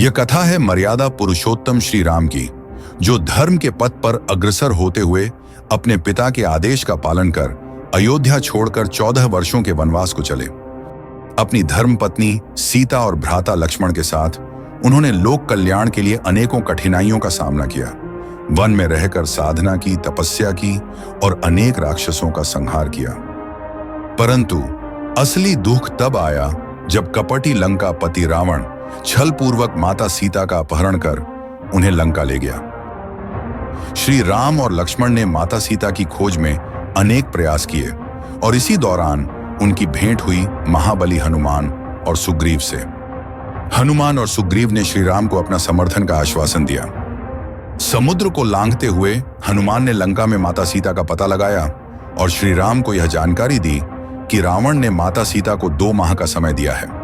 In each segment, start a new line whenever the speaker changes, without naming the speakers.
यह कथा है मर्यादा पुरुषोत्तम श्री राम की, जो धर्म के पथ पर अग्रसर होते हुए अपने पिता के आदेश का पालन कर अयोध्या छोड़कर 14 वर्षों के वनवास को चले। अपनी धर्म पत्नी सीता और भ्राता लक्ष्मण के साथ उन्होंने लोक कल्याण के लिए अनेकों कठिनाइयों का सामना किया। वन में रहकर साधना की, तपस्या की और अनेक राक्षसों का संहार किया। परंतु असली दुख तब आया जब कपटी लंका पति रावण छल पूर्वक माता सीता का अपहरण कर उन्हें लंका ले गया। श्री राम और लक्ष्मण ने माता सीता की खोज में अनेक प्रयास किए और इसी दौरान उनकी भेंट हुई महाबली हनुमान और सुग्रीव से। हनुमान और सुग्रीव ने श्री राम को अपना समर्थन का आश्वासन दिया। समुद्र को लांघते हुए हनुमान ने लंका में माता सीता का पता लगाया और श्री राम को यह जानकारी दी कि रावण ने माता सीता को 2 माह का समय दिया है।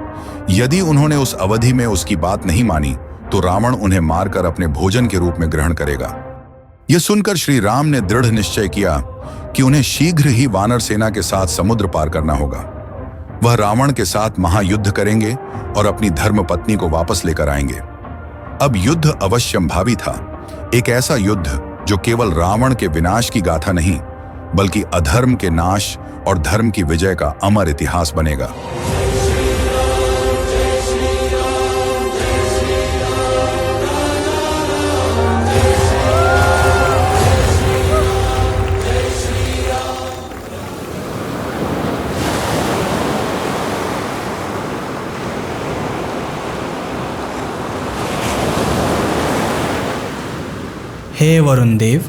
यदि उन्होंने उस अवधि में उसकी बात नहीं मानी तो रावण उन्हें मारकर अपने भोजन के रूप में ग्रहण करेगा। यह सुनकर श्री राम ने दृढ़ निश्चय किया कि उन्हें शीघ्र ही वानर सेना के साथ समुद्र पार करना होगा। वह रावण के साथ महायुद्ध करेंगे और अपनी धर्म पत्नी को वापस लेकर आएंगे। अब युद्ध अवश्यंभावी था, एक ऐसा युद्ध जो केवल रावण के विनाश की गाथा नहीं बल्कि अधर्म के नाश और धर्म की विजय का अमर इतिहास बनेगा।
हे वरुण देव,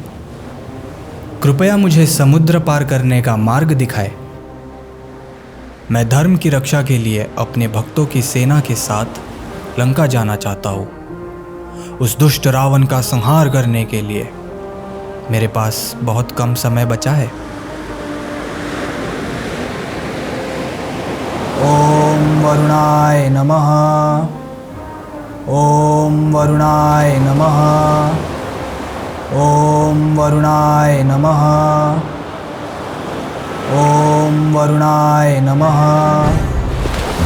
कृपया मुझे समुद्र पार करने का मार्ग दिखाएं। मैं धर्म की रक्षा के लिए अपने भक्तों की सेना के साथ लंका जाना चाहता हूँ। उस दुष्ट रावण का संहार करने के लिए मेरे पास बहुत कम समय बचा है। ओम वरुणाय नमः। ओम वरुणाय नमः। ओम वरुणाय नमः। ओम वरुणाय नमः।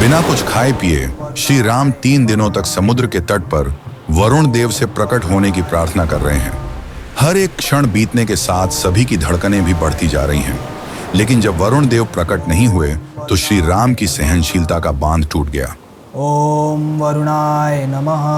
बिना कुछ खाए पिए श्री राम 3 दिनों तक समुद्र के तट पर वरुण देव से प्रकट होने की प्रार्थना कर रहे हैं। हर एक क्षण बीतने के साथ सभी की धड़कनें भी बढ़ती जा रही हैं। लेकिन जब वरुण देव प्रकट नहीं हुए तो श्री राम की सहनशीलता का बांध टूट गया।
ओम वरुणाय नमः।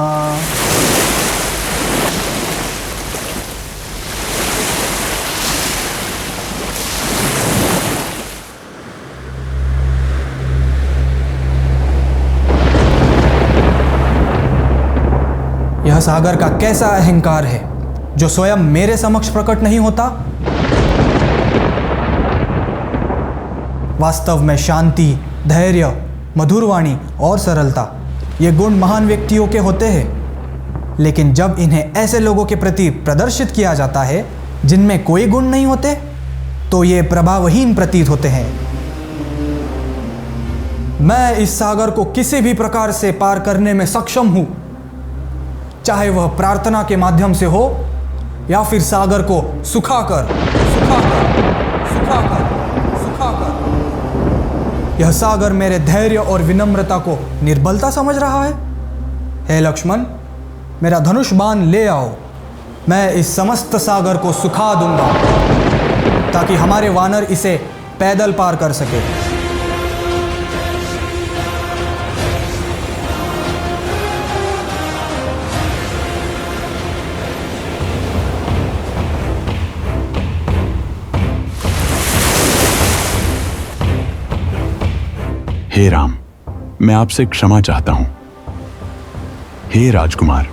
यह सागर का कैसा अहंकार है जो स्वयं मेरे समक्ष प्रकट नहीं होता। वास्तव में शांति, धैर्य, मधुरवाणी और सरलता ये गुण महान व्यक्तियों के होते हैं, लेकिन जब इन्हें ऐसे लोगों के प्रति प्रदर्शित किया जाता है जिनमें कोई गुण नहीं होते तो ये प्रभावहीन प्रतीत होते हैं। मैं इस सागर को किसी भी प्रकार से पार करने में सक्षम हूं, चाहे वह प्रार्थना के माध्यम से हो या फिर सागर को सुखाकर। यह सागर मेरे धैर्य और विनम्रता को निर्बलता समझ रहा है। हे लक्ष्मण, मेरा धनुष बाण ले आओ। मैं इस समस्त सागर को सुखा दूंगा ताकि हमारे वानर इसे पैदल पार कर सके।
हे राम, मैं आपसे क्षमा चाहता हूं। हे राजकुमार,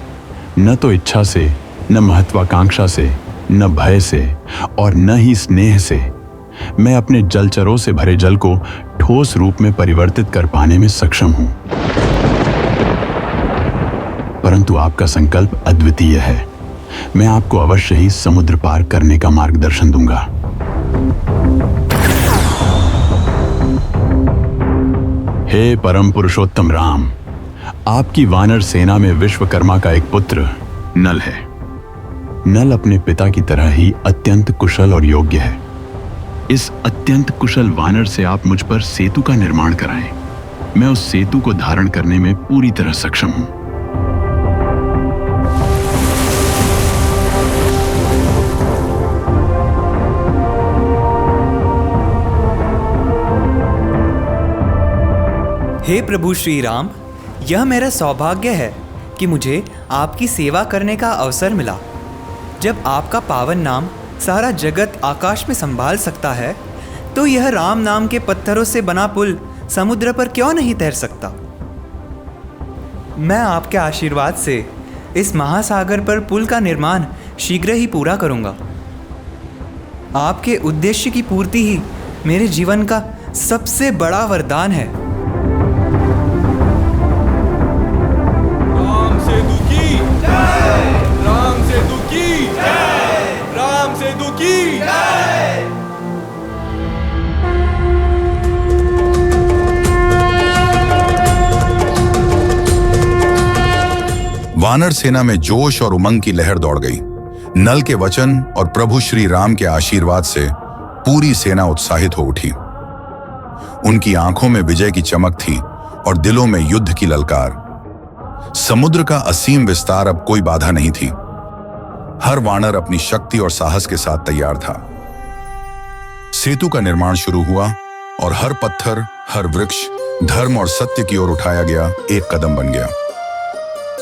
न तो इच्छा से, न महत्वाकांक्षा से, न भय से और न ही स्नेह से मैं अपने जलचरों से भरे जल को ठोस रूप में परिवर्तित कर पाने में सक्षम हूं। परंतु आपका संकल्प अद्वितीय है। मैं आपको अवश्य ही समुद्र पार करने का मार्गदर्शन दूंगा। हे परम पुरुषोत्तम राम, आपकी वानर सेना में विश्वकर्मा का एक पुत्र नल है। नल अपने पिता की तरह ही अत्यंत कुशल और योग्य है। इस अत्यंत कुशल वानर से आप मुझ पर सेतु का निर्माण कराएं। मैं उस सेतु को धारण करने में पूरी तरह सक्षम हूं।
हे प्रभु श्री राम, यह मेरा सौभाग्य है कि मुझे आपकी सेवा करने का अवसर मिला। जब आपका पावन नाम सारा जगत आकाश में संभाल सकता है, तो यह राम नाम के पत्थरों से बना पुल समुद्र पर क्यों नहीं तैर सकता। मैं आपके आशीर्वाद से इस महासागर पर पुल का निर्माण शीघ्र ही पूरा करूंगा। आपके उद्देश्य की पूर्ति ही मेरे जीवन का सबसे बड़ा वरदान है।
राम सेतु की जय, राम सेतु की जय, राम सेतु की जय।
वानर सेना में जोश और उमंग की लहर दौड़ गई। नल के वचन और प्रभु श्री राम के आशीर्वाद से पूरी सेना उत्साहित हो उठी। उनकी आंखों में विजय की चमक थी और दिलों में युद्ध की ललकार। समुद्र का असीम विस्तार अब कोई बाधा नहीं थी। हर वानर अपनी शक्ति और साहस के साथ तैयार था। सेतु का निर्माण शुरू हुआ और हर पत्थर, हर वृक्ष धर्म और सत्य की ओर उठाया गया एक कदम बन गया।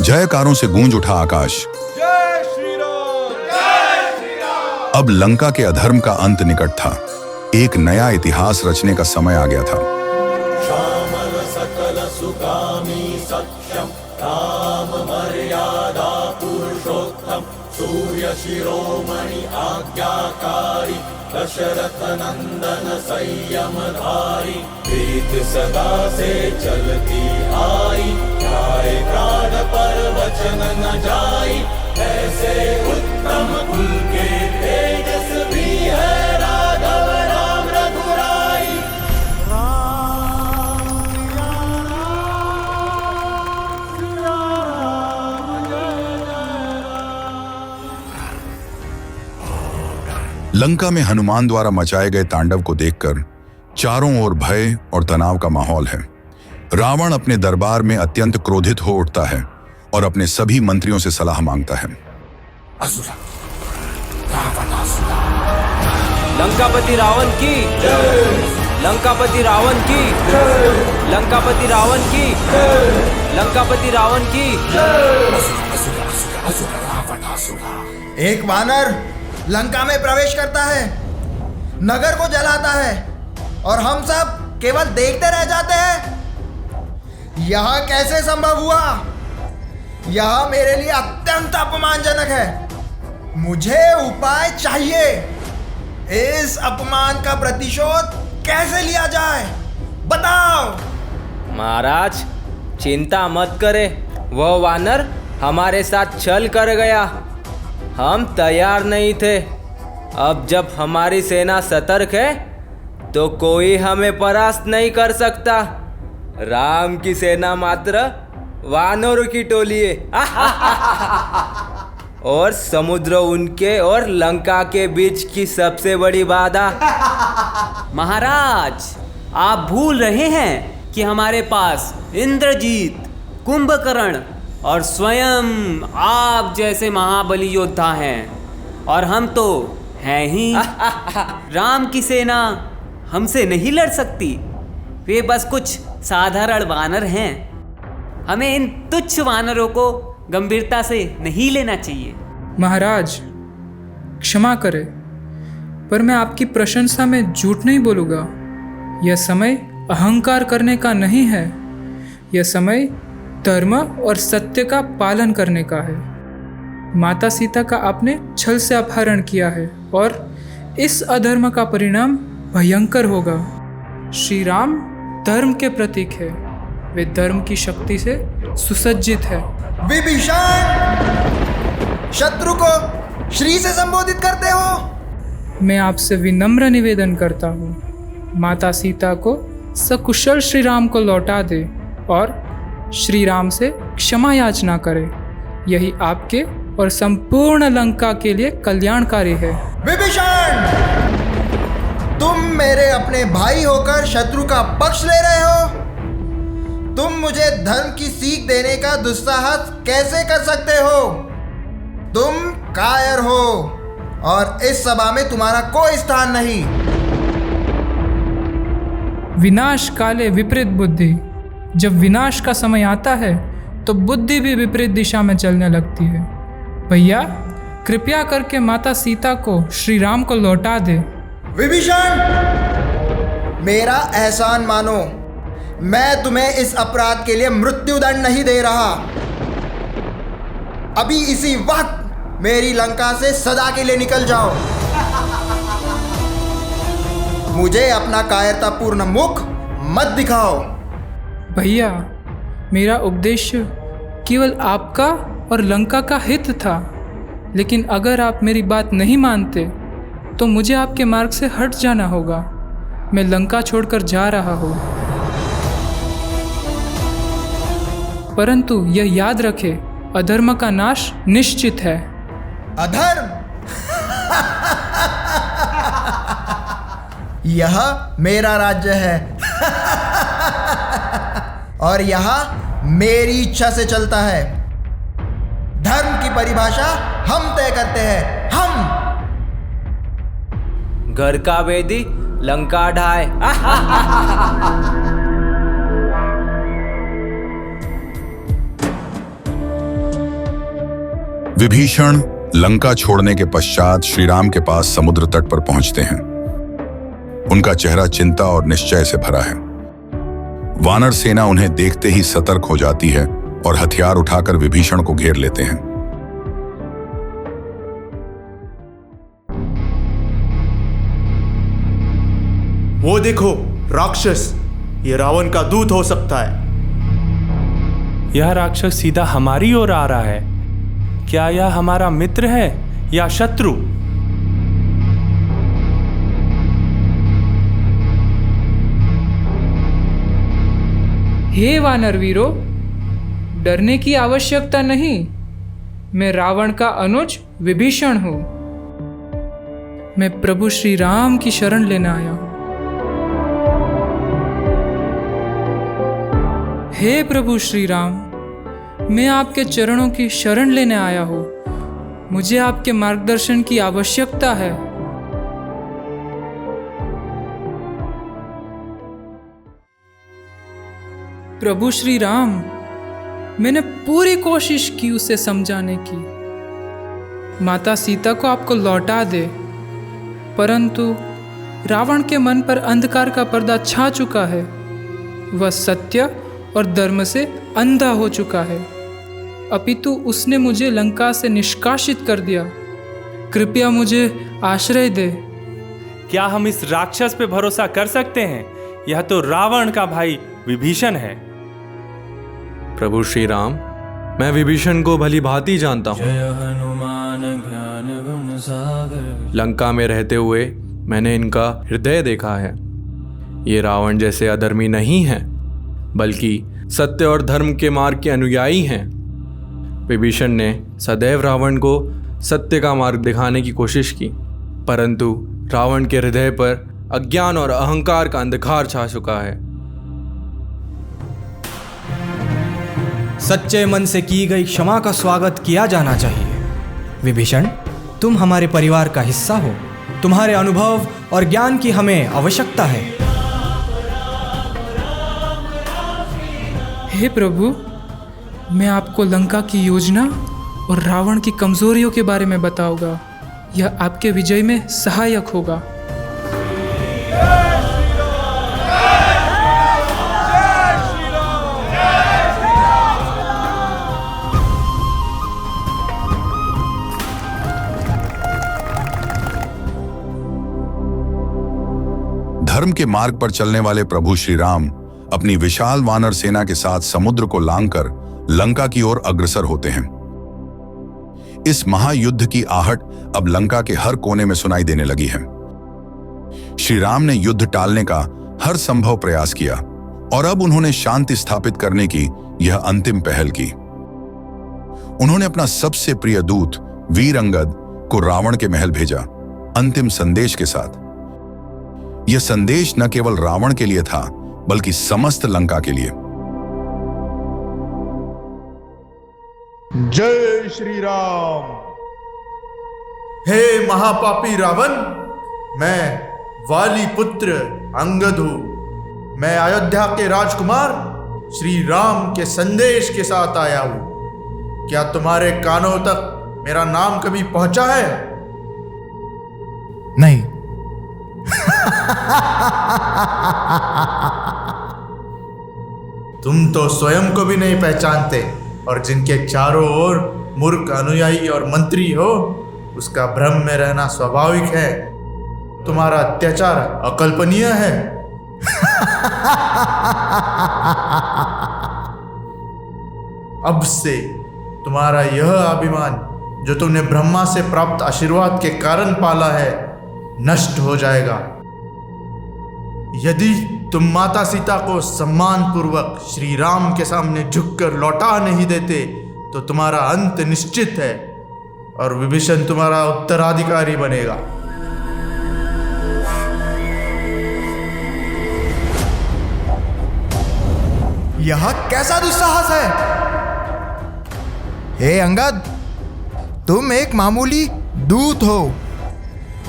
जयकारों से गूंज उठा आकाश।
जय श्री राम, जय श्री राम।
अब लंका के अधर्म का अंत निकट था। एक नया इतिहास रचने का समय आ गया था।
श्यामल सकल सुकामी सक्षम राम मर्यादा पुरुषोत्तम सूर्य शिरोमणि आज्ञाकारी दशरथ नंदन संयमधारी प्रीत सदा से चलती आई जाए प्राण पर वचन न जाई ऐसे उत्तम कुल के तेजस्वी है राघव राम रघुराई।
लंका में हनुमान द्वारा मचाए गए तांडव को देखकर चारों ओर भय और तनाव का माहौल है। रावण अपने दरबार में अत्यंत क्रोधित हो उठता है और अपने सभी मंत्रियों से सलाह मांगता है।
लंकापति रावण की, लंकापति रावण की, लंकापति रावण की, लंकापति रावण की।
एक वानर लंका में प्रवेश करता है, नगर को जलाता है और हम सब केवल देखते रह जाते हैं। यह कैसे संभव हुआ? यह मेरे लिए अत्यंत अपमानजनक है। मुझे उपाय चाहिए। इस अपमान का प्रतिशोध कैसे लिया जाए, बताओ।
महाराज चिंता मत करे, वह वानर हमारे साथ छल कर गया। हम तैयार नहीं थे। अब जब हमारी सेना सतर्क है तो कोई हमें परास्त नहीं कर सकता। राम की सेना मात्र वानरों की टोली है और समुद्र उनके और लंका के बीच की सबसे बड़ी बाधा।
महाराज, आप भूल रहे हैं कि हमारे पास इंद्रजीत, कुंभकर्ण और स्वयं आप जैसे महाबली योद्धा हैं और हम तो हैं ही। राम की सेना हमसे नहीं लड़ सकती। वे बस कुछ साधारण वानर हैं। हमें इन तुच्छ वानरों को गंभीरता से नहीं लेना चाहिए।
महाराज क्षमा करें, पर मैं आपकी प्रशंसा में झूठ नहीं बोलूँगा। यह समय अहंकार करने का नहीं है। यह समय धर्म और सत्य का पालन करने का है। माता सीता का आपने छल से अपहरण किया है और इस अधर्म का परिणाम भयंकर होगा। श्री राम धर्म के प्रतीक है। वे धर्म की शक्ति से सुसज्जित है।
विभीषण, शत्रु को श्री से संबोधित करते हो।
मैं आपसे विनम्र निवेदन करता हूँ, माता सीता को सकुशल श्री राम को लौटा दे और श्री राम से क्षमा याचना करे। यही आपके और संपूर्ण लंका के लिए कल्याणकारी है।
विभीषण, तुम मेरे अपने भाई होकर शत्रु का पक्ष ले रहे हो। तुम मुझे धर्म की सीख देने का दुस्साहस कैसे कर सकते हो? तुम कायर हो और इस सभा में तुम्हारा कोई स्थान नहीं।
विनाश काले विपरीत बुद्धि, जब विनाश का समय आता है तो बुद्धि भी विपरीत दिशा में चलने लगती है। भैया, कृपया करके माता सीता को श्री राम को लौटा दे।
विभीषण, मेरा एहसान मानो। मैं तुम्हें इस अपराध के लिए मृत्युदंड नहीं दे रहा। अभी इसी वक्त मेरी लंका से सदा के लिए निकल जाओ। मुझे अपना कायरतापूर्ण मुख मत दिखाओ।
भैया, मेरा उपदेश केवल आपका और लंका का हित था, लेकिन अगर आप मेरी बात नहीं मानते तो मुझे आपके मार्ग से हट जाना होगा। मैं लंका छोड़कर जा रहा हूँ, परंतु यह याद रखे, अधर्म का नाश निश्चित है।
अधर्म? यह मेरा राज्य है और यह मेरी इच्छा से चलता है। धर्म की परिभाषा हम तय करते हैं, हम।
घर का वेदी लंका ढाए।
विभीषण लंका छोड़ने के पश्चात श्री राम के पास समुद्र तट पर पहुंचते हैं। उनका चेहरा चिंता और निश्चय से भरा है। वानर सेना उन्हें देखते ही सतर्क हो जाती है और हथियार उठाकर विभीषण को घेर लेते हैं।
वो देखो, राक्षस, ये रावण का दूत हो सकता है।
यह राक्षस सीधा हमारी ओर आ रहा है। क्या यह हमारा मित्र है या शत्रु?
हे वानर वीरो, डरने की आवश्यकता नहीं। मैं रावण का अनुज विभीषण हूं। मैं प्रभु श्री राम की शरण लेने आया हूं। हे प्रभु श्री राम, मैं आपके चरणों की शरण लेने आया हूं। मुझे आपके मार्गदर्शन की आवश्यकता है। प्रभु श्री राम, मैंने पूरी कोशिश की उसे समझाने की। माता सीता को आपको लौटा दे, परंतु रावण के मन पर अंधकार का पर्दा छा चुका है। वह सत्य और धर्म से अंधा हो चुका है। अपितु उसने मुझे लंका से निष्कासित कर दिया। कृपया मुझे आश्रय दे।
क्या हम इस राक्षस पे भरोसा कर सकते हैं? यह तो रावण का भाई विभीषण है।
प्रभु श्री राम, मैं विभीषण को भली भांति जानता हूँ। लंका में रहते हुए मैंने इनका हृदय देखा है। ये रावण जैसे अधर्मी नहीं हैं, बल्कि सत्य और धर्म के मार्ग के अनुयायी हैं। विभीषण ने सदैव रावण को सत्य का मार्ग दिखाने की कोशिश की, परंतु रावण के हृदय पर अज्ञान और अहंकार का अंधकार छा चुका है।
सच्चे मन से की गई क्षमा का स्वागत किया जाना चाहिए। विभीषण, तुम हमारे परिवार का हिस्सा हो। तुम्हारे अनुभव और ज्ञान की हमें आवश्यकता है।
हे प्रभु, मैं आपको लंका की योजना और रावण की कमजोरियों के बारे में बताऊंगा। यह आपके विजय में सहायक होगा।
धर्म के मार्ग पर चलने वाले प्रभु श्री राम अपनी विशाल वानर सेना के साथ समुद्र को लांघकर लंका की ओर अग्रसर होते हैं। इस महायुद्ध की आहट अब लंका के हर कोने में सुनाई देने लगी है। श्री राम ने युद्ध टालने का हर संभव प्रयास किया और अब उन्होंने शांति स्थापित करने की यह अंतिम पहल की। उन्होंने अपना सबसे प्रिय दूत वीर अंगद को रावण के महल भेजा, अंतिम संदेश के साथ। यह संदेश न केवल रावण के लिए था, बल्कि समस्त लंका के लिए।
जय श्री राम। हे महापापी रावण, मैं वाली पुत्र अंगद हूं। मैं अयोध्या के राजकुमार
श्री राम के संदेश के साथ आया हूं। क्या तुम्हारे कानों तक मेरा नाम कभी पहुंचा है?
नहीं।
तुम तो स्वयं को भी नहीं पहचानते और जिनके चारों ओर मूर्ख अनुयायी और मंत्री हो, उसका भ्रम में रहना स्वाभाविक है। तुम्हारा अत्याचार अकल्पनीय है। अब से तुम्हारा यह अभिमान जो तुमने ब्रह्मा से प्राप्त आशीर्वाद के कारण पाला है, नष्ट हो जाएगा। यदि तुम माता सीता को सम्मान पूर्वक श्री राम के सामने झुककर लौटा नहीं देते तो तुम्हारा अंत निश्चित है और विभीषण तुम्हारा उत्तराधिकारी बनेगा।
यह कैसा दुस्साहस है? हे अंगद, तुम एक मामूली दूत हो,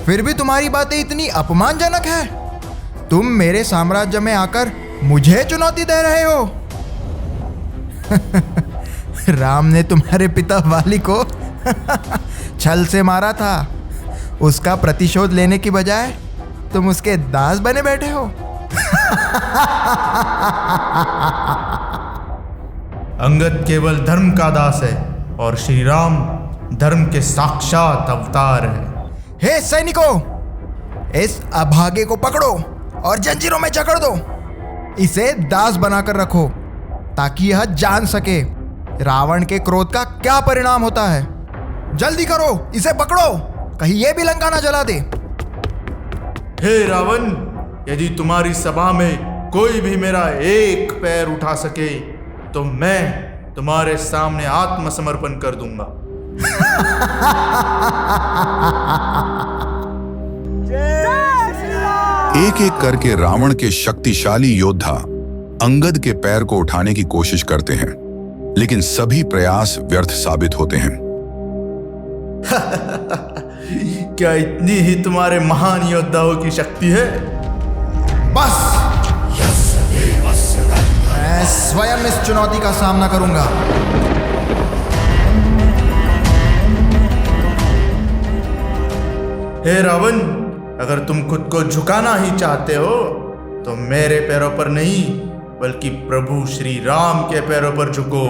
फिर भी तुम्हारी बातें इतनी अपमानजनक है। तुम मेरे साम्राज्य में आकर मुझे चुनौती दे रहे हो। राम ने तुम्हारे पिता वाली को छल से मारा था, उसका प्रतिशोध लेने की बजाय तुम उसके दास बने बैठे हो।
अंगद केवल धर्म का दास है और श्री राम धर्म के साक्षात अवतार है।
हे सैनिकों, इस अभागे को पकड़ो और जंजीरों में जकड़ दो। इसे दास बनाकर रखो ताकि यह जान सके रावण के क्रोध का क्या परिणाम होता है। जल्दी करो, इसे पकड़ो, कहीं यह भी लंका ना जला दे।
हे रावण, यदि तुम्हारी सभा में कोई भी मेरा एक पैर उठा सके तो मैं तुम्हारे सामने आत्मसमर्पण कर दूंगा।
एक एक करके रावण के शक्तिशाली योद्धा अंगद के पैर को उठाने की कोशिश करते हैं, लेकिन सभी प्रयास व्यर्थ साबित होते हैं।
क्या इतनी ही तुम्हारे महान योद्धाओं की शक्ति है?
बस, मैं स्वयं इस चुनौती का सामना करूंगा।
हे रावण, अगर तुम खुद को झुकाना ही चाहते हो तो मेरे पैरों पर नहीं बल्कि प्रभु श्री राम के पैरों पर झुको।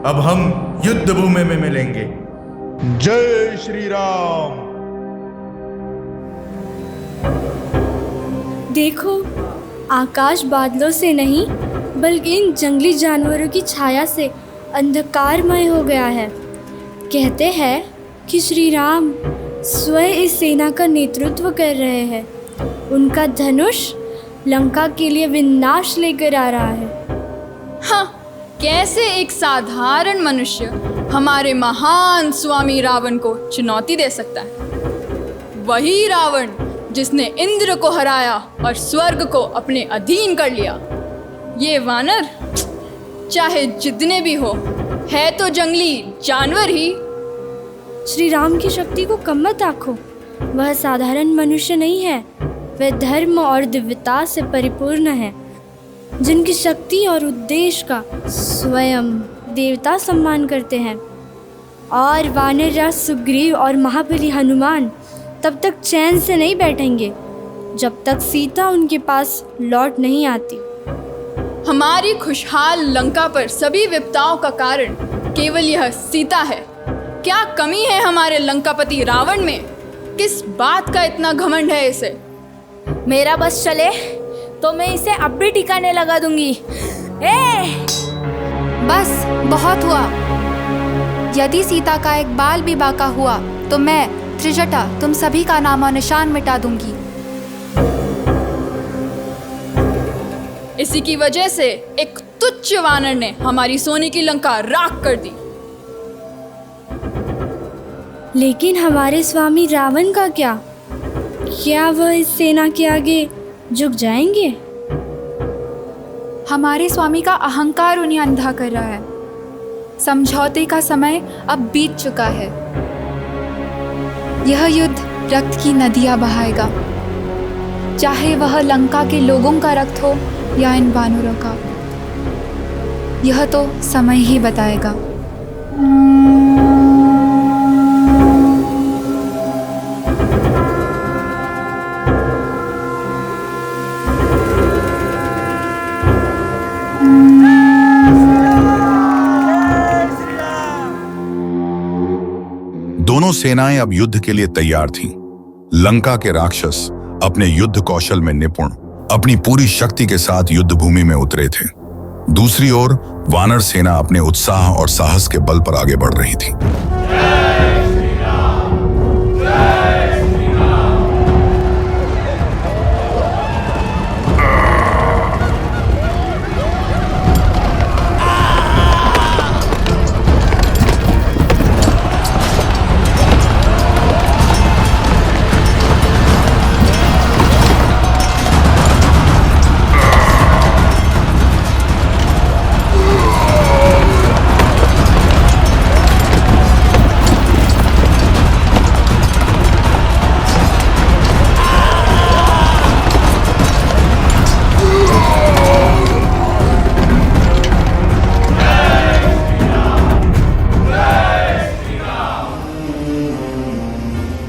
अब हम युद्ध भूमि में मिलेंगे। जय श्री राम।
देखो, आकाश बादलों से नहीं बल्कि इन जंगली जानवरों की छाया से अंधकारमय हो गया है। कहते हैं कि श्री राम स्वयं इस सेना का नेतृत्व कर रहे हैं। उनका धनुष लंका के लिए विनाश लेकर आ रहा है।
हाँ, कैसे एक साधारण मनुष्य हमारे महान स्वामी रावण को चुनौती दे सकता है? वही रावण जिसने इंद्र को हराया और स्वर्ग को अपने अधीन कर लिया। ये वानर चाहे जितने भी हो, है तो जंगली जानवर ही।
श्री राम की शक्ति को कम मत आंको। वह साधारण मनुष्य नहीं है, वह धर्म और दिव्यता से परिपूर्ण है, जिनकी शक्ति और उद्देश्य का स्वयं देवता सम्मान करते हैं। और वानर राज सुग्रीव और महाबली हनुमान तब तक चैन से नहीं बैठेंगे जब तक सीता उनके पास लौट नहीं आती।
हमारी खुशहाल लंका पर सभी विपदाओं का कारण केवल यह सीता है। क्या कमी है हमारे लंकापति रावण में? किस बात का इतना घमंड है इसे?
मेरा बस चले तो मैं इसे अब भी ठिकाने लगा दूंगी।
बस बहुत हुआ। यदि सीता का एक बाल भी बाका हुआ तो मैं त्रिजटा तुम सभी का नाम और निशान मिटा दूंगी।
इसी की वजह से एक तुच्छ वानर ने हमारी सोने की लंका राख कर दी।
लेकिन हमारे स्वामी रावण का क्या? क्या वह इस सेना के आगे झुक जाएंगे?
हमारे स्वामी का अहंकार उन्हें अंधा कर रहा है। समझौते का समय अब बीत चुका है। यह युद्ध रक्त की नदियां बहाएगा। चाहे वह लंका के लोगों का रक्त हो या इन वानरों का, यह तो समय ही बताएगा।
दोनों सेनाएं अब युद्ध के लिए तैयार थीं। लंका के राक्षस अपने युद्ध कौशल में निपुण अपनी पूरी शक्ति के साथ युद्ध भूमि में उतरे थे। दूसरी ओर वानर सेना अपने उत्साह और साहस के बल पर आगे बढ़ रही थी।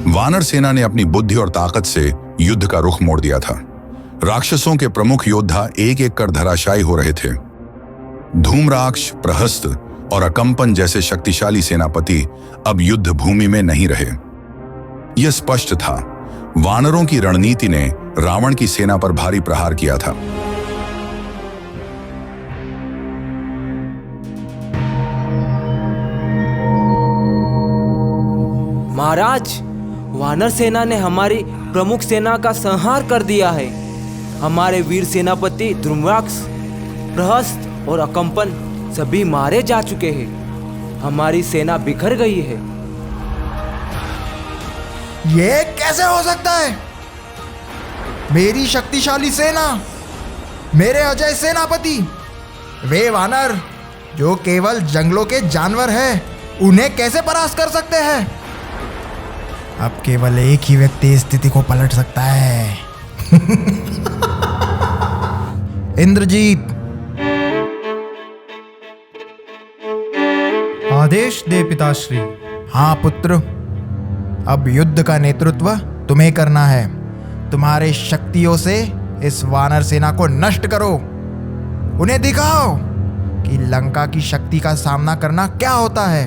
वानर सेना ने अपनी बुद्धि और ताकत से युद्ध का रुख मोड़ दिया था। राक्षसों के प्रमुख योद्धा एक एक कर धराशायी हो रहे थे। धूम्राक्ष, प्रहस्त और अकंपन जैसे शक्तिशाली सेनापति अब युद्ध भूमि में नहीं रहे। यह स्पष्ट था, वानरों की रणनीति ने रावण की सेना पर भारी प्रहार किया था।
महाराज, वानर सेना ने हमारी प्रमुख सेना का संहार कर दिया है। हमारे वीर सेनापति धूम्राक्ष, प्रहस्त और अकंपन सभी मारे जा चुके हैं। हमारी सेना बिखर गई है।
ये कैसे हो सकता है? मेरी शक्तिशाली सेना, मेरे अजय सेनापति, वे वानर जो केवल जंगलों के जानवर हैं, उन्हें कैसे परास्त कर सकते हैं? अब केवल एक ही व्यक्ति इस स्थिति को पलट सकता है। इंद्रजीत।
आदेश दे पिताश्री।
हाँ पुत्र, अब युद्ध का नेतृत्व तुम्हें करना है। तुम्हारे शक्तियों से इस वानर सेना को नष्ट करो। उन्हें दिखाओ कि लंका की शक्ति का सामना करना क्या होता है।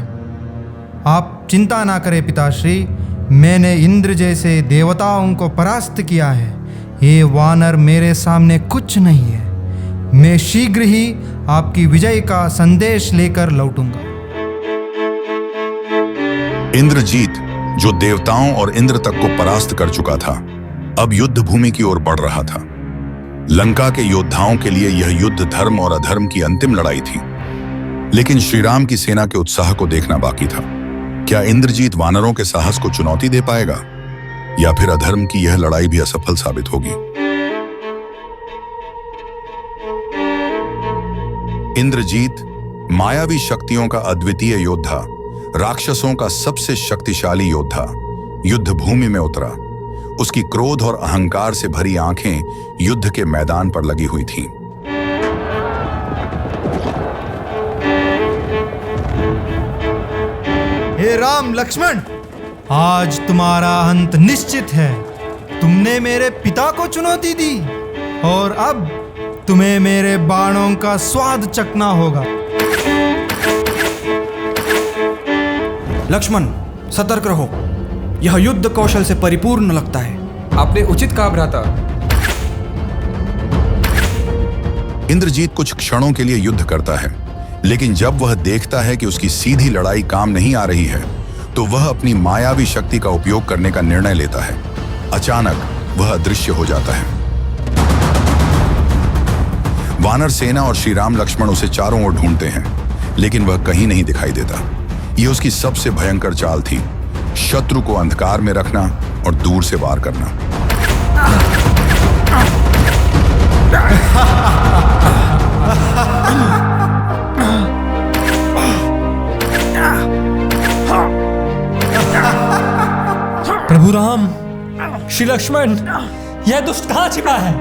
आप चिंता ना करें पिताश्री, मैंने इंद्र जैसे देवताओं को परास्त किया है। ये वानर मेरे सामने कुछ नहीं है। मैं शीघ्र ही आपकी विजय का संदेश लेकर लौटूंगा।
इंद्रजीत, जो देवताओं और इंद्र तक को परास्त कर चुका था, अब युद्ध भूमि की ओर बढ़ रहा था। लंका के योद्धाओं के लिए यह युद्ध धर्म और अधर्म की अंतिम लड़ाई थी। लेकिन श्रीराम की सेना के उत्साह को देखना बाकी था। क्या इंद्रजीत वानरों के साहस को चुनौती दे पाएगा, या फिर अधर्म की यह लड़ाई भी असफल साबित होगी? इंद्रजीत, मायावी शक्तियों का अद्वितीय योद्धा, राक्षसों का सबसे शक्तिशाली योद्धा, युद्ध भूमि में उतरा। उसकी क्रोध और अहंकार से भरी आंखें युद्ध के मैदान पर लगी हुई थीं।
हे राम लक्ष्मण, आज तुम्हारा अंत निश्चित है। तुमने मेरे पिता को चुनौती दी और अब तुम्हें मेरे बाणों का स्वाद चखना होगा।
लक्ष्मण, सतर्क रहो। यह युद्ध कौशल से परिपूर्ण लगता है।
आपने उचित कहा भ्राता।
इंद्रजीत कुछ क्षणों के लिए युद्ध करता है, लेकिन जब वह देखता है कि उसकी सीधी लड़ाई काम नहीं आ रही है, तो वह अपनी मायावी शक्ति का उपयोग करने का निर्णय लेता है। अचानक वह अदृश्य हो जाता है। वानर सेना और श्री राम लक्ष्मण उसे चारों ओर ढूंढते हैं, लेकिन वह कहीं नहीं दिखाई देता। यह उसकी सबसे भयंकर चाल थी, शत्रु को अंधकार में रखना और दूर से वार करना।
प्रभु राम, श्री लक्ष्मण,
यह दुष्ट कहाँ छिपा है?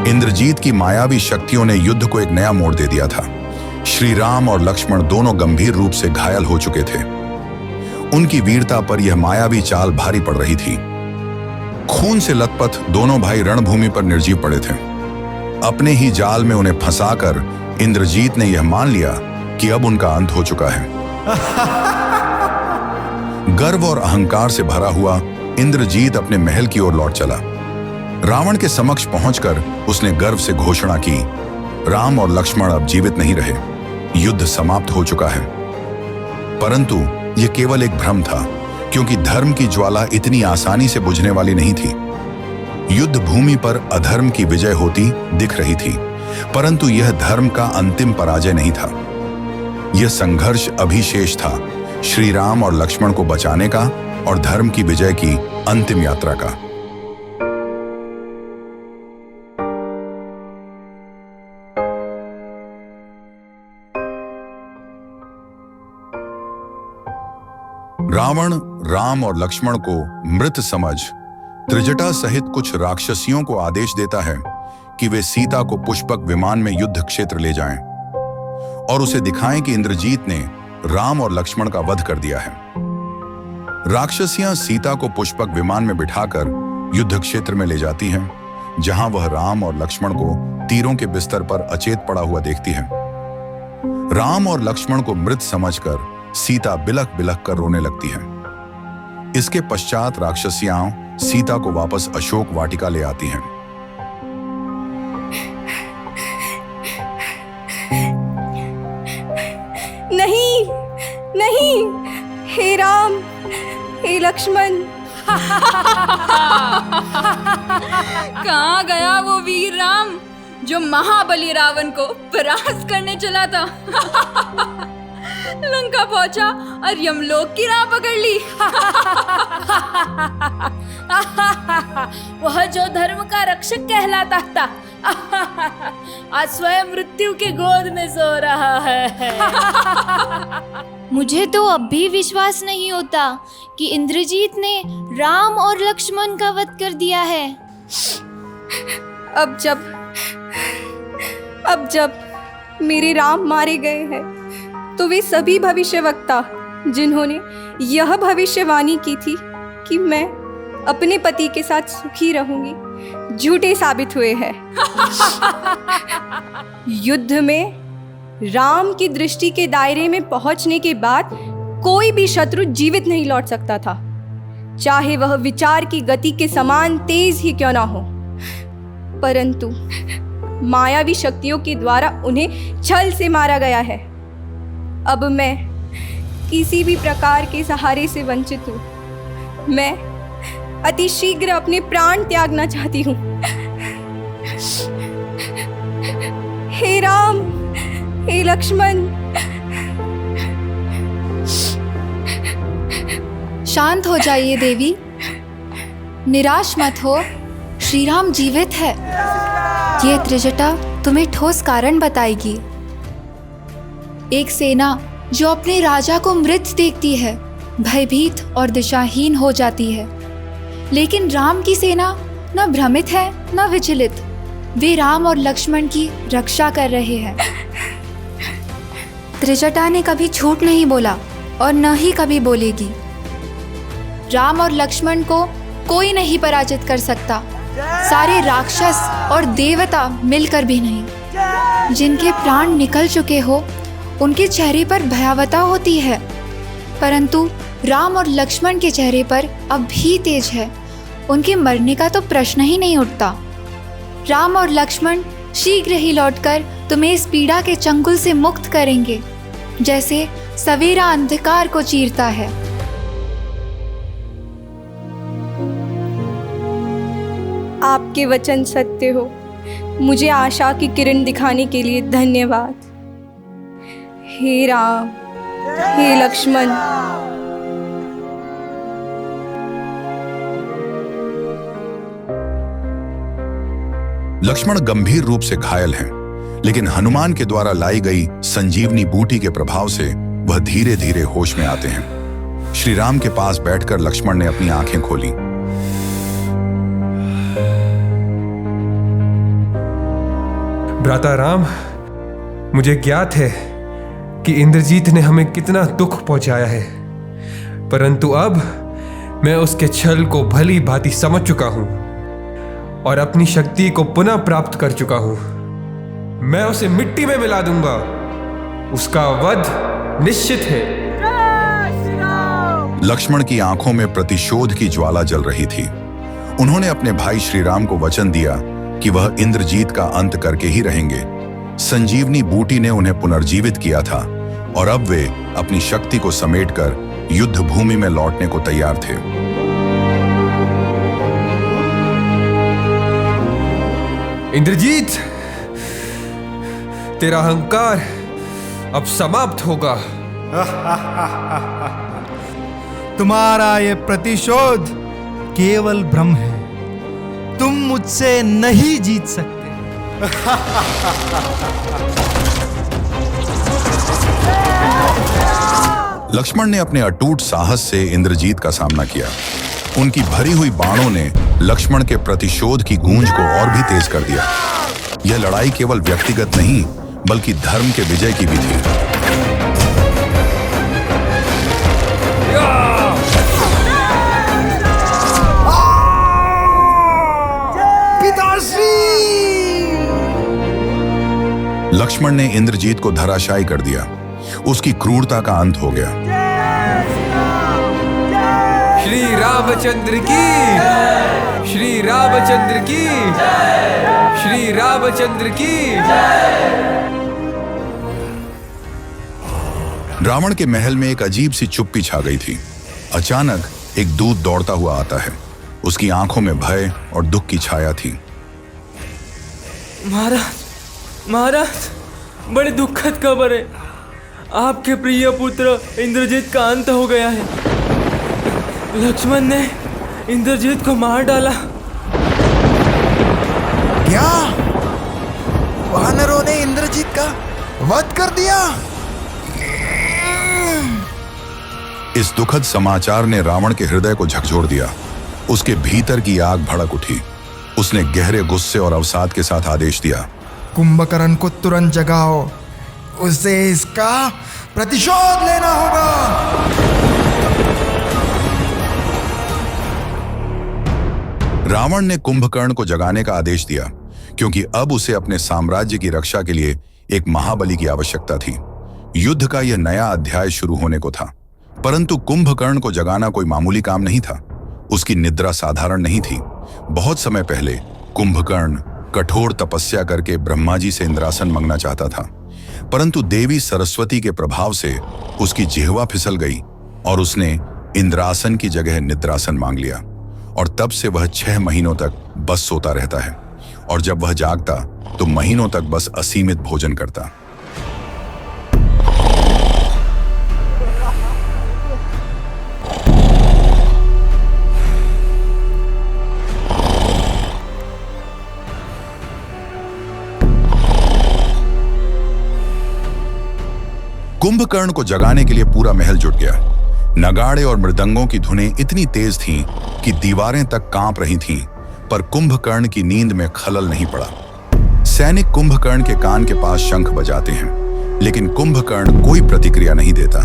इंद्रजीत की मायावी शक्तियों ने युद्ध को एक नया मोड़ दे दिया था। श्री राम और लक्ष्मण दोनों गंभीर रूप से घायल हो चुके थे। उनकी वीरता पर यह मायावी चाल भारी पड़ रही थी। खून से लथपथ दोनों भाई रणभूमि पर निर्जीव पड़े थे। अपने ही जाल में उन्हें फंसाकर इंद्रजीत ने यह मान लिया कि अब उनका अंत हो चुका है। गर्व और अहंकार से भरा हुआ इंद्रजीत अपने महल की ओर लौट चला। रावण के समक्ष पहुंचकर उसने गर्व से घोषणा की, राम और लक्ष्मण अब जीवित नहीं रहे, युद्ध समाप्त हो चुका है। परंतु यह केवल एक भ्रम था, क्योंकि धर्म की ज्वाला इतनी आसानी से बुझने वाली नहीं थी। युद्ध भूमि पर अधर्म की विजय होती दिख रही थी, परंतु यह धर्म का अंतिम पराजय नहीं था। यह संघर्ष अभी शेष था, श्री राम और लक्ष्मण को बचाने का और धर्म की विजय की अंतिम यात्रा का। रावण राम और लक्ष्मण को मृत समझ त्रिजटा सहित कुछ राक्षसियों को आदेश देता है कि वे सीता को पुष्पक विमान में युद्ध क्षेत्र ले जाएं और उसे दिखाएं कि इंद्रजीत ने राम और लक्ष्मण का वध कर दिया है। राक्षसियां सीता को पुष्पक विमान में बिठाकर युद्ध क्षेत्र में ले जाती हैं, जहां वह राम और लक्ष्मण को तीरों के बिस्तर पर अचेत पड़ा हुआ देखती है। राम और लक्ष्मण को मृत समझकर सीता बिलख बिलख कर रोने लगती है। इसके पश्चात राक्षसियां सीता को वापस अशोक वाटिका ले आती हैं।
नहीं, नहीं, हे राम, हे लक्ष्मण।
कहाँ गया वो वीर राम जो महाबली रावण को परास्त करने चला था? लंका पहुंचा और यमलोक की राह पकड़ ली।
वह जो धर्म का रक्षक कहलाता था, आज स्वयं मृत्यु की गोद में सो रहा है।
मुझे तो अब भी विश्वास नहीं होता कि इंद्रजीत ने राम और लक्ष्मण का वध कर दिया है।
अब जब मेरे राम मारे गए हैं, तो वे सभी भविष्यवक्ता जिन्होंने यह भविष्यवाणी की थी कि मैं अपने पति के साथ सुखी रहूंगी, झूठे साबित हुए हैं। युद्ध में राम की दृष्टि के दायरे में पहुंचने के बाद कोई भी शत्रु जीवित नहीं लौट सकता था, चाहे वह विचार की गति के समान तेज ही क्यों ना हो। परंतु मायावी शक्तियों के द्वारा उन्हें छल से मारा गया है। अब मैं किसी भी प्रकार के सहारे से वंचित हूँ। मैं अति शीघ्र अपने प्राण त्यागना चाहती हूँ। हे राम, हे लक्ष्मण।
शांत हो जाइए देवी, निराश मत हो, श्री राम जीवित है। ये त्रिजटा तुम्हें ठोस कारण बताएगी। एक सेना जो अपने राजा को मृत देखती है, भयभीत और दिशाहीन हो जाती है, लेकिन राम की सेना न भ्रमित है न विचलित। वे राम और लक्ष्मण की रक्षा कर रहे हैं। त्रिजटा ने कभी झूठ नहीं बोला और न ही कभी बोलेगी। राम और लक्ष्मण को कोई नहीं पराजित कर सकता, सारे राक्षस और देवता मिलकर भी नहीं। जिनके प्राण निकल चुके हो उनके चेहरे पर भयावता होती है, परंतु राम और लक्ष्मण के चेहरे पर अब भी तेज है। उनके मरने का तो प्रश्न ही नहीं उठता। राम और लक्ष्मण शीघ्र ही लौटकर तुम्हें इस पीड़ा के चंगुल से मुक्त करेंगे, जैसे सवेरा अंधकार को चीरता है।
आपके वचन सत्य हो। मुझे आशा की किरण दिखाने के लिए धन्यवाद। हे राम, हे लक्ष्मण।
लक्ष्मण गंभीर रूप से घायल हैं, लेकिन हनुमान के द्वारा लाई गई संजीवनी बूटी के प्रभाव से वह धीरे धीरे होश में आते हैं। श्री राम के पास बैठकर लक्ष्मण ने अपनी आंखें खोली।
भ्राता राम, मुझे ज्ञात है कि इंद्रजीत ने हमें कितना दुख पहुंचाया है, परंतु अब मैं उसके छल को भली भांति समझ चुका हूं और अपनी शक्ति को पुनः प्राप्त कर चुका हूं। मैं उसे मिट्टी में मिला दूंगा। उसका वध निश्चित है।
लक्ष्मण की आंखों में प्रतिशोध की ज्वाला जल रही थी। उन्होंने अपने भाई श्री राम को वचन दिया कि वह इंद्रजीत का अंत करके ही रहेंगे। संजीवनी बूटी ने उन्हें पुनर्जीवित किया था और अब वे अपनी शक्ति को समेटकर युद्ध भूमि में लौटने को तैयार थे।
इंद्रजीत, तेरा अहंकार अब समाप्त होगा।
तुम्हारा ये प्रतिशोध केवल भ्रम है। तुम मुझसे नहीं जीत सकते।
लक्ष्मण ने अपने अटूट साहस से इंद्रजीत का सामना किया। उनकी भरी हुई बाणों ने लक्ष्मण के प्रतिशोध की गूंज को और भी तेज कर दिया। यह लड़ाई केवल व्यक्तिगत नहीं, बल्कि धर्म के विजय की भी थी। लक्ष्मण ने इंद्रजीत को धराशायी कर दिया। उसकी क्रूरता का अंत हो गया।
श्री रामचंद्र की, श्री रामचंद्र की, श्री रामचंद्र की।
रावण के महल में एक अजीब सी चुप्पी छा गई थी। अचानक एक दूत दौड़ता हुआ आता है। उसकी आंखों में भय और दुख की छाया थी।
महाराज, महाराज, बड़ी दुखद खबर है। आपके प्रिय पुत्र इंद्रजीत का अंत हो गया है। लक्ष्मण ने इंद्रजीत को मार डाला।
क्या? वानरों ने इंद्रजीत का वध कर दिया?
इस दुखद समाचार ने रावण के हृदय को झकझोर दिया। उसके भीतर की आग भड़क उठी। उसने गहरे गुस्से और अवसाद के साथ आदेश दिया,
कुंभकर्ण को तुरंत जगाओ। उसे इसका प्रतिशोध लेना होगा।
रावण ने कुंभकर्ण को जगाने का आदेश दिया, क्योंकि अब उसे अपने साम्राज्य की रक्षा के लिए एक महाबली की आवश्यकता थी। युद्ध का यह नया अध्याय शुरू होने को था, परंतु कुंभकर्ण को जगाना कोई मामूली काम नहीं था। उसकी निद्रा साधारण नहीं थी। बहुत समय पहले कुंभकर्ण कठोर तपस्या करके ब्रह्मा जी से इंद्रासन मांगना चाहता था, परंतु देवी सरस्वती के प्रभाव से उसकी जिह्वा फिसल गई और उसने इंद्रासन की जगह निद्रासन मांग लिया। और तब से वह 6 महीनों तक बस सोता रहता है, और जब वह जागता तो महीनों तक बस असीमित भोजन करता। कुंभकर्ण को जगाने के लिए पूरा महल जुट गया। नगाड़े और मृदंगों की धुनें इतनी तेज थीं कि दीवारें तक कांप रही थीं, पर कुंभकर्ण की नींद में खलल नहीं पड़ा। सैनिक कुंभकर्ण के कान के पास शंख बजाते हैं, लेकिन कुंभकर्ण कोई प्रतिक्रिया नहीं देता।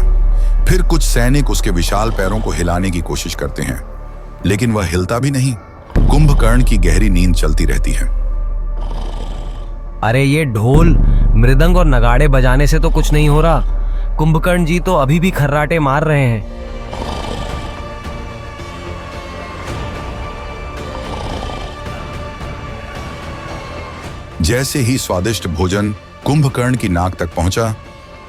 फिर कुछ सैनिक उसके विशाल पैरों को हिलाने की कोशिश करते हैं, लेकिन वह हिलता भी नहीं। कुंभकर्ण की गहरी नींद चलती रहती है।
अरे ये ढोल, मृदंग और नगाड़े बजाने से तो कुछ नहीं हो रहा। कुंभकर्ण जी तो अभी भी खर्राटे मार रहे हैं।
जैसे ही स्वादिष्ट भोजन कुंभकर्ण की नाक तक पहुंचा,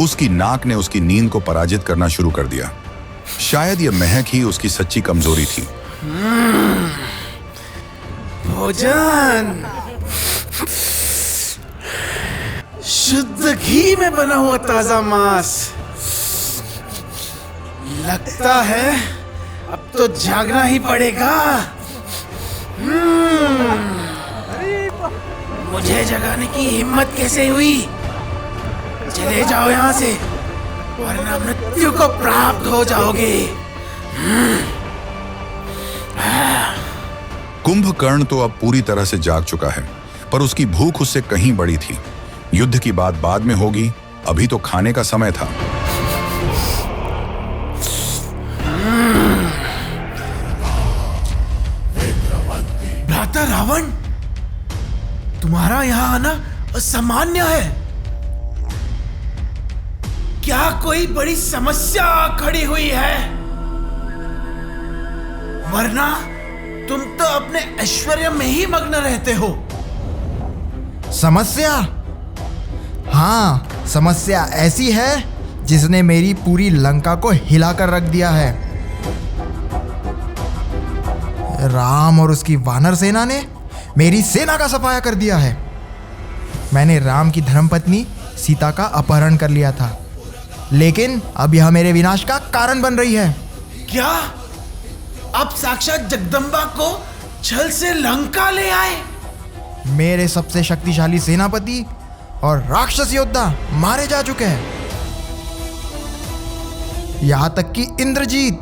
उसकी नाक ने उसकी नींद को पराजित करना शुरू कर दिया। शायद यह महक ही उसकी सच्ची कमजोरी थी।
भोजन शुद्ध घी में बना हुआ ताजा मांस। लगता है अब तो जागना ही पड़ेगा। मुझे जगाने की हिम्मत कैसे हुई? चले जाओ यहाँ से, वरना मृत्यु को प्राप्त हो जाओगे।
कुंभकर्ण तो अब पूरी तरह से जाग चुका है, पर उसकी भूख उससे कहीं बड़ी थी। युद्ध की बात बाद में होगी, अभी तो खाने का समय था।
भ्राता रावण, तुम्हारा यहाँ आना असामान्य है। क्या कोई बड़ी समस्या खड़ी हुई है? वरना तुम तो अपने ऐश्वर्य में ही मग्न रहते हो।
समस्या? हाँ, समस्या ऐसी है जिसने मेरी पूरी लंका को हिलाकर रख दिया है। राम और उसकी वानर सेना ने मेरी सेना का सफाया कर दिया है। मैंने राम की धर्मपत्नी सीता का अपहरण कर लिया था, लेकिन अब यह मेरे विनाश का कारण बन रही है।
क्या अब साक्षात जगदम्बा को छल से लंका ले आए?
मेरे सबसे शक्तिशाली सेनापति और राक्षस योद्धा मारे जा चुके हैं। यहां तक कि इंद्रजीत,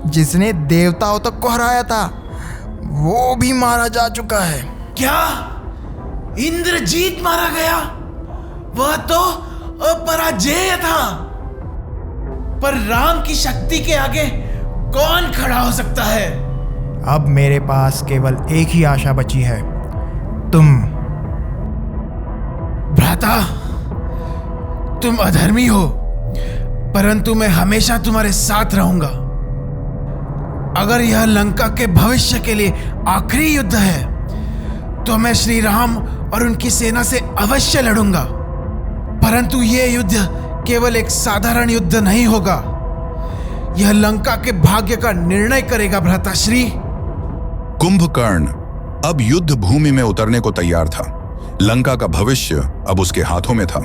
जिसने देवताओं तक को हराया था, वो भी मारा जा चुका है।
क्या इंद्रजीत मारा गया? वह तो अपराजेय था। पर राम की शक्ति के आगे कौन खड़ा हो सकता है?
अब मेरे पास केवल एक ही आशा बची है, तुम।
भ्राता, तुम अधर्मी हो, परंतु मैं हमेशा तुम्हारे साथ रहूंगा। अगर यह लंका के भविष्य के लिए आखिरी युद्ध है, तो मैं श्री राम और उनकी सेना से अवश्य लड़ूंगा। परंतु यह युद्ध केवल एक साधारण युद्ध नहीं होगा। यह लंका के भाग्य का निर्णय करेगा भ्राताश्री।
कुंभकर्ण अब युद्ध भूमि में उतरने को तैयार था। लंका का भविष्य अब उसके हाथों में था।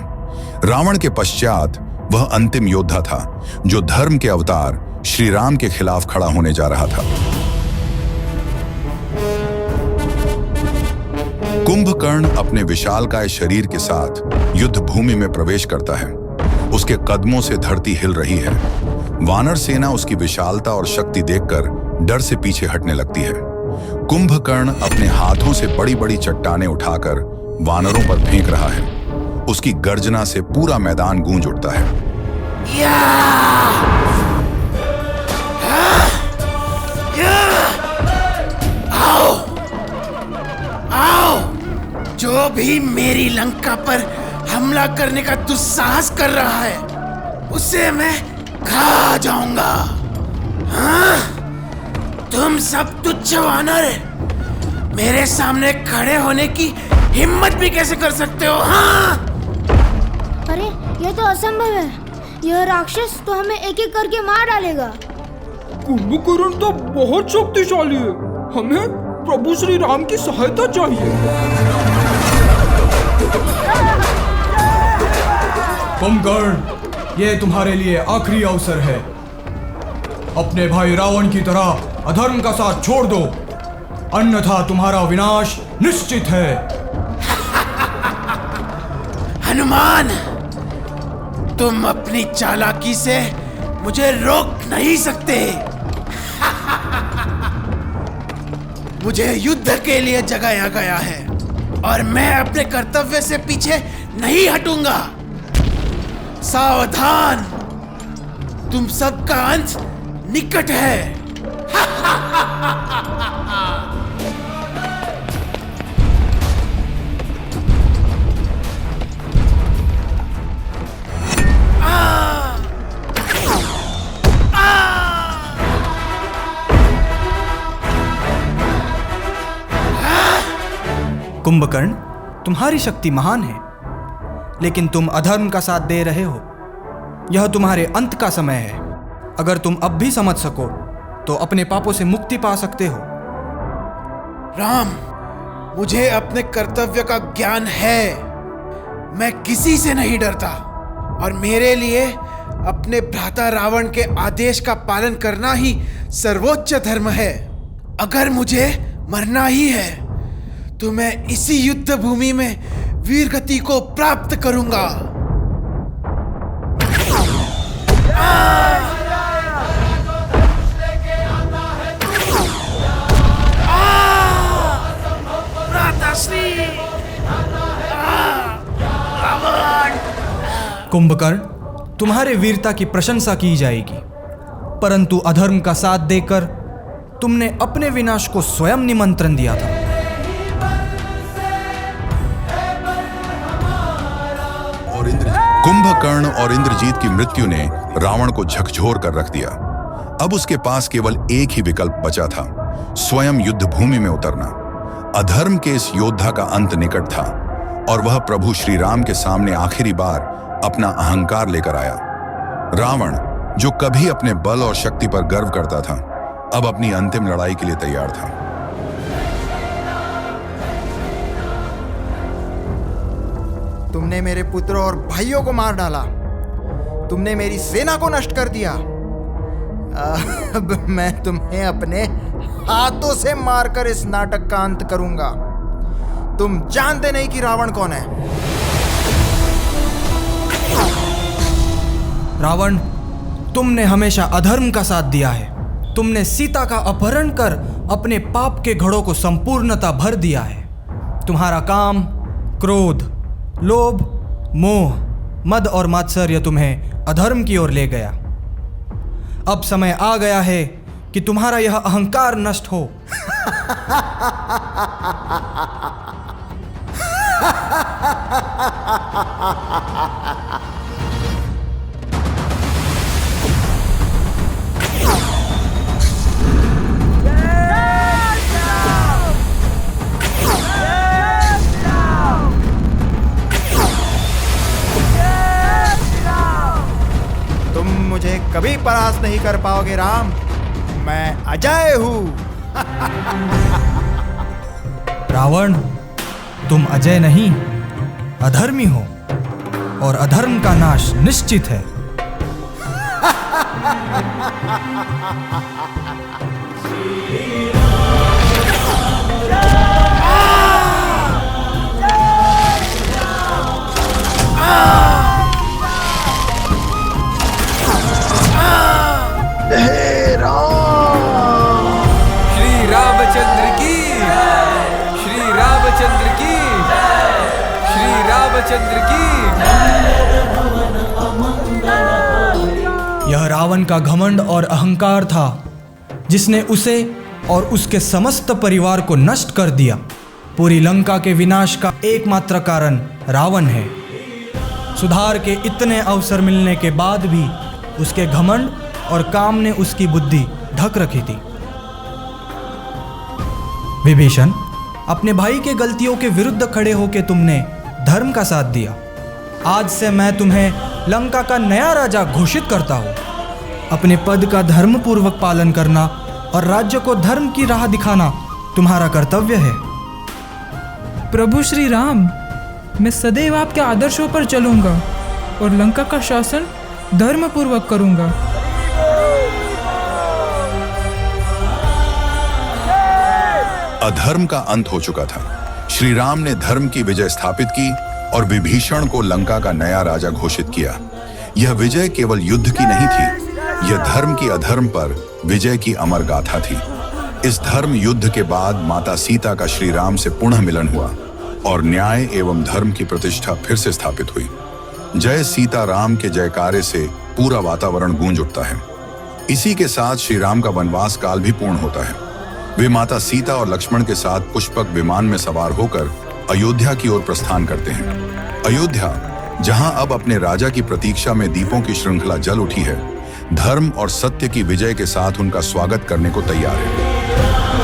रावण के पश्चात वह अंतिम योद्धा था जो धर्म के अवतार श्री राम के खिलाफ खड़ा होने जा रहा था। कुंभकर्ण अपने विशालकाय शरीर के साथ युद्ध भूमि में प्रवेश करता है। उसके कदमों से धरती हिल रही है। वानर सेना उसकी विशालता और शक्ति देखकर डर से पीछे हटने लगती है। कुंभकर्ण अपने हाथों से बड़ी बड़ी चट्टानें उठाकर वानरों पर फेंक रहा है। उसकी गर्जना से पूरा मैदान गूंज उठता है।
आओ, आओ, जो भी मेरी लंका पर हमला करने का दुस्साहस कर रहा है, उसे मैं खा जाऊंगा। हाँ? तुम सब तुच्छ वानर मेरे सामने खड़े होने की हिम्मत भी कैसे कर सकते हो? हाँ?
अरे यह तो असंभव है। यह राक्षस तो हमें एक एक करके मार डालेगा।
कुंभकर्ण तो बहुत शक्तिशाली है। हमें प्रभु श्री राम की सहायता चाहिए।
कुंभकर्ण, यह तुम्हारे लिए आखिरी अवसर है। अपने भाई रावण की तरह अधर्म का साथ छोड़ दो, अन्यथा तुम्हारा विनाश निश्चित है।
हनुमान, तुम अपनी चालाकी से मुझे रोक नहीं सकते। मुझे युद्ध के लिए जगाया गया है और मैं अपने कर्तव्य से पीछे नहीं हटूंगा। सावधान, तुम सबका अंत निकट है।
कुंभकर्ण, तुम्हारी शक्ति महान है, लेकिन तुम अधर्म का साथ दे रहे हो। यह तुम्हारे अंत का समय है। अगर तुम अब भी समझ सको तो अपने पापों से मुक्ति पा सकते हो।
राम, मुझे अपने कर्तव्य का ज्ञान है। मैं किसी से नहीं डरता और मेरे लिए अपने भ्राता रावण के आदेश का पालन करना ही सर्वोच्च धर्म है। अगर मुझे मरना ही है तो मैं इसी युद्ध भूमि में वीर गति को प्राप्त करूंगा।
कुंभकर्ण, तुम्हारे वीरता की प्रशंसा की जाएगी, परंतु अधर्म का साथ देकर तुमने अपने विनाश को स्वयं निमंत्रण दिया था।
कुंभकर्ण और इंद्रजीत की मृत्यु ने रावण को झकझोर कर रख दिया। अब उसके पास केवल एक ही विकल्प बचा था, स्वयं युद्ध भूमि में उतरना। अधर्म के इस योद्धा का अंत निकट था और वह प्रभु श्री राम के सामने आखिरी बार अपना अहंकार लेकर आया। रावण, जो कभी अपने बल और शक्ति पर गर्व करता था, अब अपनी अंतिम लड़ाई के लिए तैयार था।
तुमने मेरे पुत्रों और भाइयों को मार डाला, तुमने मेरी सेना को नष्ट कर दिया। अब मैं तुम्हें अपने हाथों से मारकर इस नाटक का अंत करूंगा। तुम जानते नहीं कि रावण कौन है।
रावण, तुमने हमेशा अधर्म का साथ दिया है। तुमने सीता का अपहरण कर अपने पाप के घड़ों को संपूर्णता भर दिया है। तुम्हारा काम, क्रोध, लोभ, मोह, मद और मात्सर्य तुम्हें अधर्म की ओर ले गया। अब समय आ गया है कि तुम्हारा यह अहंकार नष्ट हो।
तुम मुझे कभी परास्त नहीं कर पाओगे राम, मैं अजय हूं।
रावण, तुम अजय नहीं, अधर्मी हो और अधर्म का नाश निश्चित है।
श्री रामचंद्र की, श्री रामचंद्र की, श्री रामचंद्र की।
यह रावण का घमंड और अहंकार था जिसने उसे और उसके समस्त परिवार को नष्ट कर दिया। पूरी लंका के विनाश का एकमात्र कारण रावण है। सुधार के इतने अवसर मिलने के बाद भी उसके घमंड और काम ने उसकी बुद्धि ढक रखी थी। विभीषण, अपने भाई के गलतियों के विरुद्ध खड़े होकर तुमने धर्म का साथ दिया। आज से मैं तुम्हें लंका का नया राजा घोषित करता हूँ। अपने पद का धर्म पूर्वक पालन करना और राज्य को धर्म की राह दिखाना तुम्हारा कर्तव्य है।
प्रभु श्री राम, मैं सदैव आपके आदर्शों पर चलूंगा और लंका का शासन धर्म पूर्वक करूंगा।
अधर्म का अंत हो चुका था। श्री राम ने धर्म की विजय स्थापित की और विभीषण को लंका का नया राजा घोषित किया। यह विजय केवल युद्ध की नहीं थी, यह धर्म की अधर्म पर विजय की अमर गाथा थी। इस धर्म युद्ध के बाद माता सीता का श्री राम से पुनः मिलन हुआ और न्याय एवं धर्म की प्रतिष्ठा फिर से स्थापित हुई। जय सीता राम के जयकारे से पूरा वातावरण गूंज उठता है। इसी के साथ श्री राम का वनवास काल भी पूर्ण होता है। वे माता सीता और लक्ष्मण के साथ पुष्पक विमान में सवार होकर अयोध्या की ओर प्रस्थान करते हैं। अयोध्या, जहां अब अपने राजा की प्रतीक्षा में दीपों की श्रृंखला जल उठी है, धर्म और सत्य की विजय के साथ उनका स्वागत करने को तैयार है।